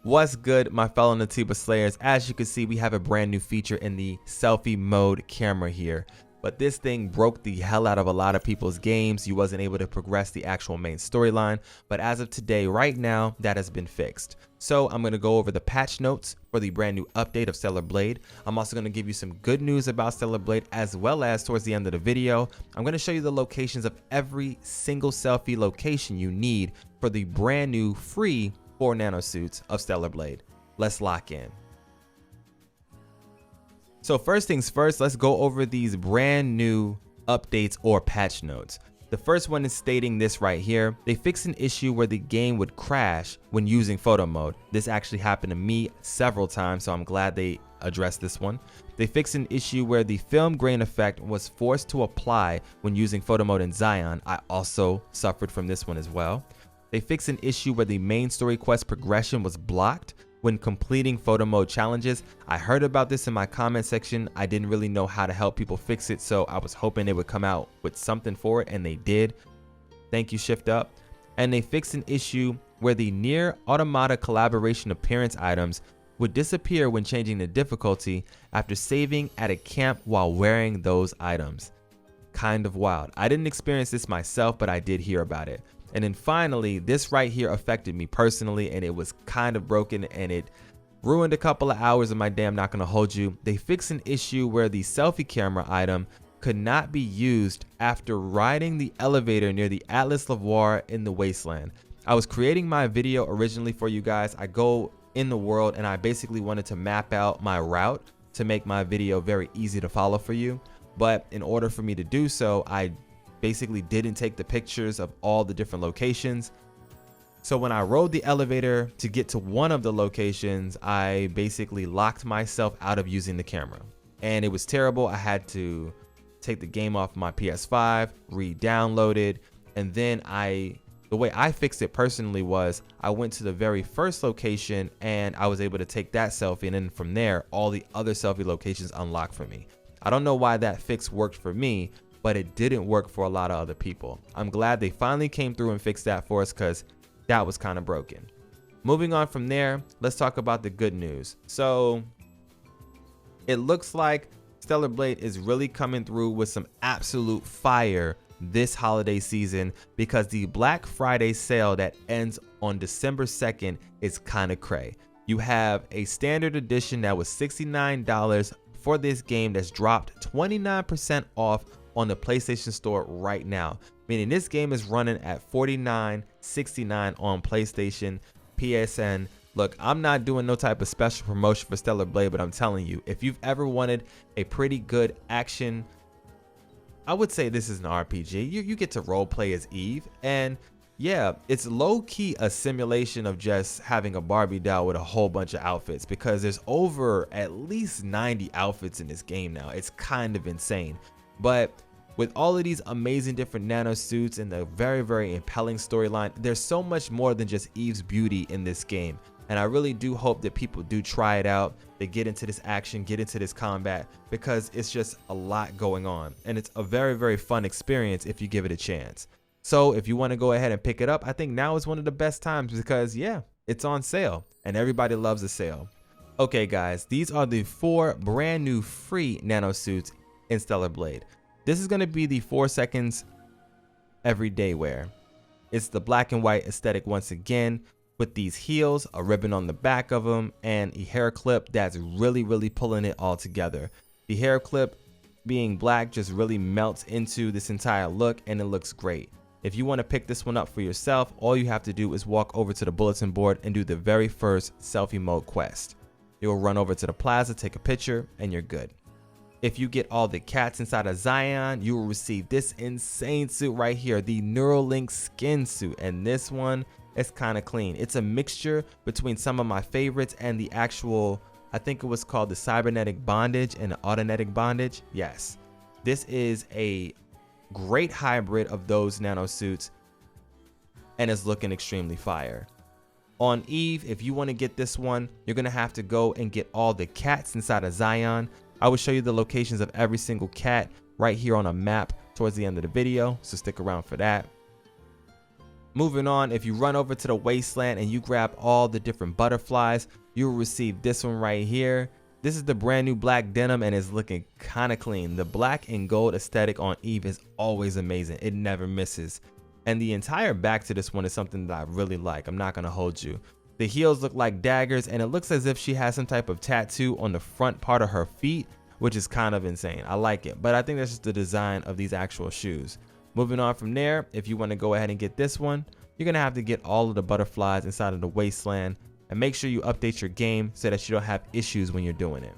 What's good, my fellow Natiba Slayers? As you can see, we have a brand new feature in the selfie mode camera here. But this thing broke the hell out of a lot of people's games. You wasn't able to progress the actual main storyline. But as of today, right now, that has been fixed. So I'm going to go over the patch notes for the brand new update of Stellar Blade. I'm also going to give you some good news about Stellar Blade, as well as towards the end of the video, I'm going to show you the locations of every single selfie location you need for the brand new free 4 nano suits of Stellar Blade. Let's lock in. So first things first, let's go over these brand new updates or patch notes. The first one is stating this right here. They fixed an issue where the game would crash when using photo mode. This actually happened to me several times, so I'm glad they addressed this one. They fixed an issue where the film grain effect was forced to apply when using photo mode in Xion. I also suffered from this one as well. They fixed an issue where the main story quest progression was blocked when completing photo mode challenges. I heard about this in my comment section. I didn't really know how to help people fix it, so I was hoping they would come out with something for it, and they did. Thank you, Shift Up. And they fixed an issue where the Nier Automata collaboration appearance items would disappear when changing the difficulty after saving at a camp while wearing those items. Kind of wild. I didn't experience this myself, but I did hear about it. And then finally, this right here affected me personally, and it was kind of broken, and it ruined a couple of hours of my day. I'm not gonna hold you. They fixed an issue where the selfie camera item could not be used after riding the elevator near the Atlas Lavoir in the Wasteland. I was creating my video originally for you guys. I go in the world and I basically wanted to map out my route to make my video very easy to follow for you. But in order for me to do so, I basically didn't take the pictures of all the different locations. So when I rode the elevator to get to one of the locations, I basically locked myself out of using the camera, and it was terrible. I had to take the game off my PS5, re-download it, and then the way I fixed it personally was I went to the very first location and I was able to take that selfie, and then from there all the other selfie locations unlocked for me. I don't know why that fix worked for me, but it didn't work for a lot of other people. I'm glad they finally came through and fixed that for us, because that was kind of broken. Moving on from there, let's talk about the good news. So it looks like Stellar Blade is really coming through with some absolute fire this holiday season, because the Black Friday sale that ends on December 2nd is kind of cray. You have a standard edition that was $69 for this game that's dropped 29% off on the PlayStation Store right now, meaning this game is running at $49.69 on PlayStation, PSN. Look, I'm not doing no type of special promotion for Stellar Blade, but I'm telling you, if you've ever wanted a pretty good action, I would say this is an RPG. You get to role play as Eve, and yeah, it's low-key a simulation of just having a Barbie doll with a whole bunch of outfits, because there's over at least 90 outfits in this game now. It's kind of insane. But with all of these amazing different nano suits and the very, very impelling storyline, there's so much more than just Eve's beauty in this game. And I really do hope that people do try it out. They get into this action, get into this combat, because it's just a lot going on. And it's a very, very fun experience if you give it a chance. So if you want to go ahead and pick it up, I think now is one of the best times, because yeah, it's on sale and everybody loves a sale. Okay guys, these are the 4 brand new free nano suits in Stellar Blade. This is going to be the 4 seconds everyday wear. It's the black and white aesthetic once again, with these heels, a ribbon on the back of them, and a hair clip that's really, really pulling it all together. The hair clip being black just really melts into this entire look, and it looks great. If you want to pick this one up for yourself, all you have to do is walk over to the bulletin board and do the very first selfie mode quest. You'll run over to the plaza, take a picture, and you're good. If you get all the cats inside of Xion, you will receive this insane suit right here, the Neurolink Skin suit. And this one is kind of clean. It's a mixture between some of my favorites and the actual, I think it was called the cybernetic bondage and the autonetic bondage. Yes, this is a great hybrid of those nano suits, and it's looking extremely fire. On Eve, if you want to get this one, you're going to have to go and get all the cats inside of Xion. I will show you the locations of every single cat right here on a map towards the end of the video, so stick around for that. Moving on, if you run over to the Wasteland and you grab all the different butterflies, you will receive this one right here. This is the brand new Black Denim and it's looking kind of clean. The black and gold aesthetic on Eve is always amazing. It never misses. And the entire back to this one is something that I really like. I'm not going to hold you. The heels look like daggers and it looks as if she has some type of tattoo on the front part of her feet, which is kind of insane. I like it, but I think that's just the design of these actual shoes. Moving on from there, if you want to go ahead and get this one, you're going to have to get all of the butterflies inside of the Wasteland and make sure you update your game so that you don't have issues when you're doing it.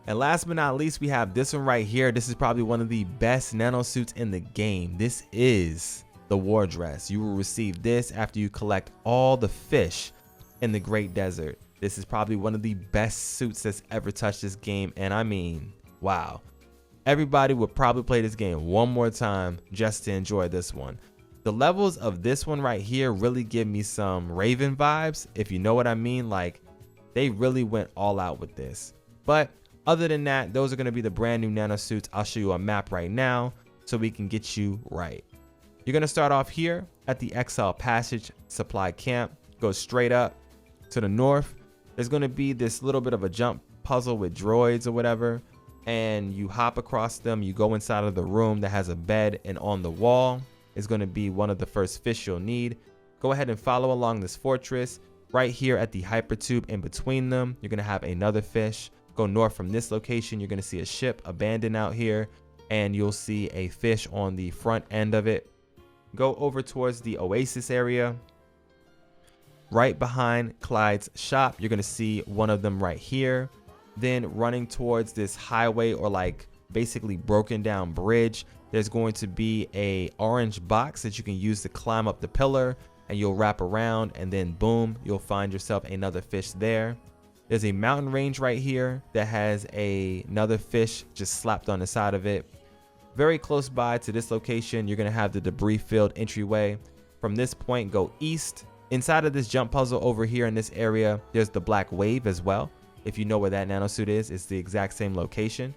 And last but not least, we have this one right here. This is probably one of the best nano suits in the game. This is the war dress. You will receive this after you collect all the fish in the Great Desert. This is probably one of the best suits that's ever touched this game. And I mean, wow. Everybody would probably play this game one more time just to enjoy this one. The levels of this one right here really give me some Raven vibes, if you know what I mean. Like, they really went all out with this. But other than that, those are going to be the brand new nano suits. I'll show you a map right now so we can get you right. You're going to start off here at the Exile Passage Supply Camp. Go straight up to the north. There's going to be this little bit of a jump puzzle with droids or whatever. And you hop across them. You go inside of the room that has a bed, and on the wall is going to be one of the first fish you'll need. Go ahead and follow along this fortress. Right here at the hypertube in between them, you're going to have another fish. Go north from this location, you're going to see a ship abandoned out here, and you'll see a fish on the front end of it. Go over towards the Oasis area. Right behind Clyde's shop, you're going to see one of them right here. Then running towards this highway, or like basically broken down bridge, there's going to be a orange box that you can use to climb up the pillar, and you'll wrap around, and then boom, you'll find yourself another fish there. There's a mountain range right here that has another fish just slapped on the side of it. Very close by to this location, you're going to have the debris filled entryway. From this point, go east. Inside of this jump puzzle over here in this area, there's the black wave as well. If you know where that nanosuit is, it's the exact same location.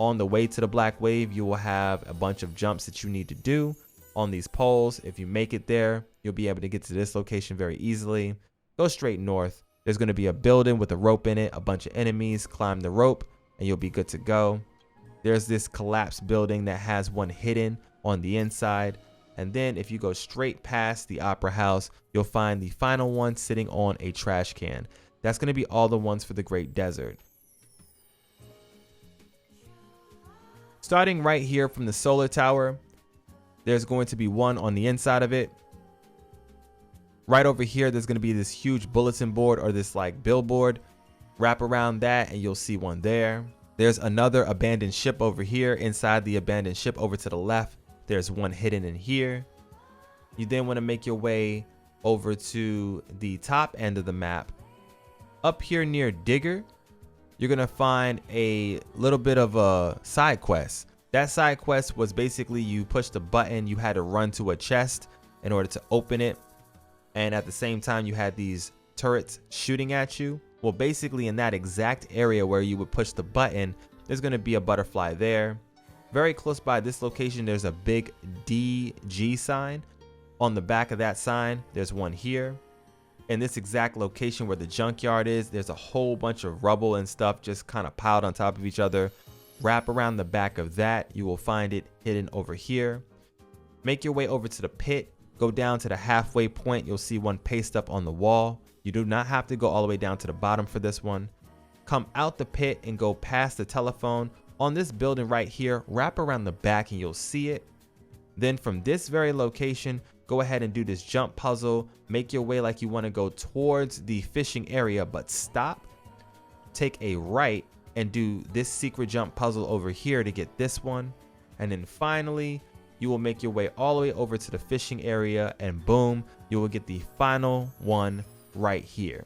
On the way to the black wave, you will have a bunch of jumps that you need to do on these poles. If you make it there, you'll be able to get to this location very easily. Go straight north. There's going to be a building with a rope in it, a bunch of enemies. Climb the rope and you'll be good to go. There's this collapsed building that has one hidden on the inside. And then if you go straight past the Opera House, you'll find the final one sitting on a trash can. That's going to be all the ones for the Great Desert. Starting right here from the solar tower, there's going to be one on the inside of it. Right over here, there's going to be this huge bulletin board, or this like billboard. Wrap around that and you'll see one there. There's another abandoned ship over here. Inside the abandoned ship over to the left, there's one hidden in here. You then want to make your way over to the top end of the map. Up here near Digger, you're going to find a little bit of a side quest. That side quest was basically you pushed a button, you had to run to a chest in order to open it. And at the same time, you had these turrets shooting at you. Well, basically in that exact area where you would push the button, there's going to be a butterfly there. Very close by this location, there's a big DG sign. On the back of that sign, there's one here. In this exact location where the junkyard is, there's a whole bunch of rubble and stuff just kind of piled on top of each other. Wrap around the back of that, you will find it hidden over here. Make your way over to the pit. Go down to the halfway point, you'll see one paste up on the wall. You do not have to go all the way down to the bottom for this one. Come out the pit and go past the telephone. On this building right here, wrap around the back and you'll see it. Then from this very location, go ahead and do this jump puzzle. Make your way like you want to go towards the fishing area, but stop. Take a right and do this secret jump puzzle over here to get this one. And then finally, you will make your way all the way over to the fishing area, and boom, you will get the final one right here.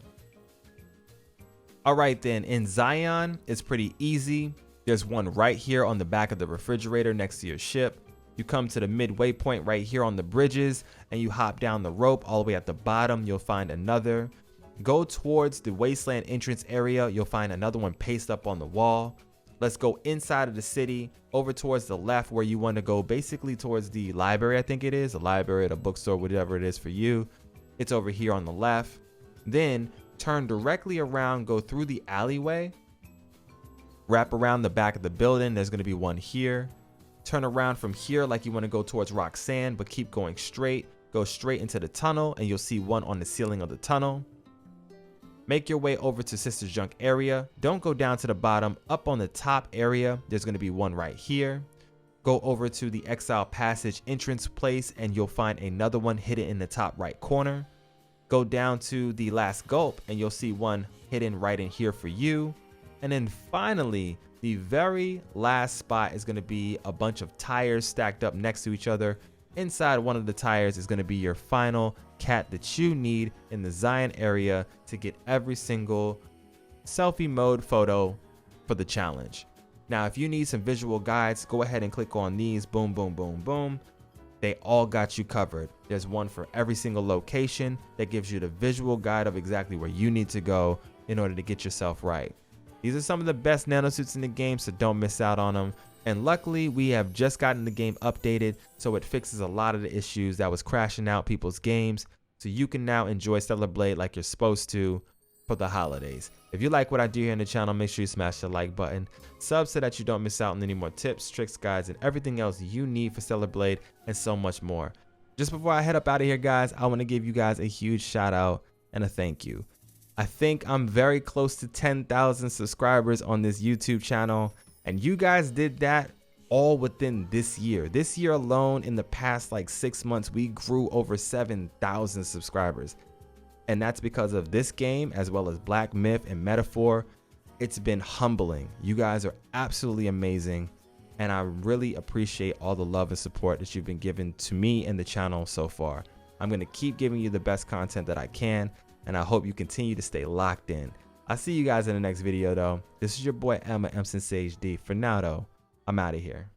All right then, in Xion, it's pretty easy. There's one right here on the back of the refrigerator next to your ship. You come to the midway point right here on the bridges and you hop down the rope all the way at the bottom. You'll find another. Go towards the Wasteland entrance area. You'll find another one pasted up on the wall. Let's go inside of the city over towards the left where you want to go, basically towards the library. I think it is a library, the bookstore, whatever it is for you. It's over here on the left. Then turn directly around, go through the alleyway, wrap around the back of the building. There's going to be one here. Turn around from here like you want to go towards Roxanne, but keep going straight. Go straight into the tunnel and you'll see one on the ceiling of the tunnel. Make your way over to Sister's Junk area. Don't go down to the bottom. Up on the top area, there's going to be one right here. Go over to the Exile Passage entrance place and you'll find another one hidden in the top right corner. Go down to the Last Gulp and you'll see one hidden right in here for you. And then finally, the very last spot is going to be a bunch of tires stacked up next to each other. Inside one of the tires is going to be your final cat that you need in the Xion area to get every single selfie mode photo for the challenge. Now, if you need some visual guides, go ahead and click on these. Boom, boom, boom, boom. They all got you covered. There's one for every single location that gives you the visual guide of exactly where you need to go in order to get yourself right. These are some of the best nano suits in the game, so don't miss out on them. And luckily, we have just gotten the game updated, so it fixes a lot of the issues that was crashing out people's games. So you can now enjoy Stellar Blade like you're supposed to for the holidays. If you like what I do here on the channel, make sure you smash the like button. Sub so that you don't miss out on any more tips, tricks, guides, and everything else you need for Stellar Blade and so much more. Just before I head up out of here, guys, I want to give you guys a huge shout out and a thank you. I think I'm very close to 10,000 subscribers on this YouTube channel, and you guys did that all within this year. This year alone, in the past like 6 months, we grew over 7,000 subscribers. And that's because of this game, as well as Black Myth and Metaphor. It's been humbling. You guys are absolutely amazing. And I really appreciate all the love and support that you've been giving to me and the channel so far. I'm going to keep giving you the best content that I can. And I hope you continue to stay locked in. I'll see you guys in the next video though. This is your boy MSensei HD. For now though, I'm out of here.